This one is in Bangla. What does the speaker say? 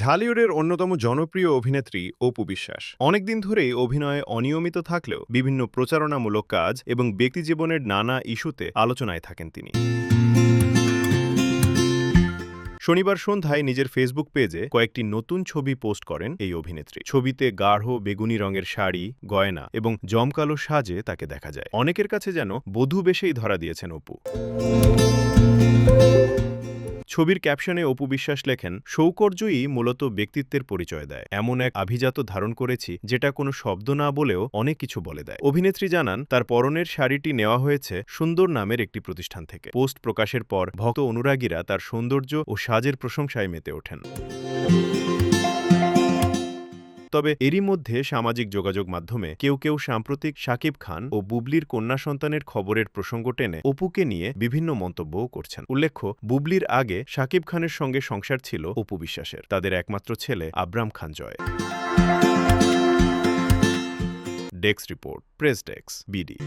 ঢালিউডের অন্যতম জনপ্রিয় অভিনেত্রী অপু বিশ্বাস অনেকদিন ধরেই অভিনয়ে অনিয়মিত থাকলেও বিভিন্ন প্রচারণামূলক কাজ এবং ব্যক্তিজীবনের নানা ইস্যুতে আলোচনায় থাকেন তিনি। শনিবার সন্ধ্যায় নিজের ফেসবুক পেজে কয়েকটি নতুন ছবি পোস্ট করেন এই অভিনেত্রী। ছবিতে গাঢ় বেগুনি রঙের শাড়ি, গয়না এবং জমকালো সাজে তাকে দেখা যায়। অনেকের কাছে যেন বধূ বেশেই ধরা দিয়েছেন অপু। ছবির ক্যাপশনে অপু বিশ্বাস লেখেন, সৌকর্যই মূলত ব্যক্তিত্বের পরিচয় দেয়। এমন এক আভিজাত্য ধারণ করেছি যেটা কোনো শব্দ না বলেও অনেক কিছু বলে দেয়। অভিনেত্রী জানান, তার পরনের শাড়িটি নেওয়া হয়েছে সুন্দর নামের একটি প্রতিষ্ঠান থেকে। পোস্ট প্রকাশের পর ভক্ত অনুরাগীরা তার সৌন্দর্য ও সাজের প্রশংসায় মেতে ওঠেন। তবে এরই মধ্যে সামাজিক যোগাযোগ মাধ্যমে কেউ কেউ সাম্প্রতিক শাকিব খান ও বুবলির কন্যা সন্তানের খবরের প্রসঙ্গ টেনে অপুকে নিয়ে বিভিন্ন মন্তব্যও করছেন। উল্লেখ্য, বুবলির আগে শাকিব খানের সঙ্গে সংসার ছিল অপু বিশ্বাসের। তাদের একমাত্র ছেলে Abram Khan Joy. Desk report, press desk, BD.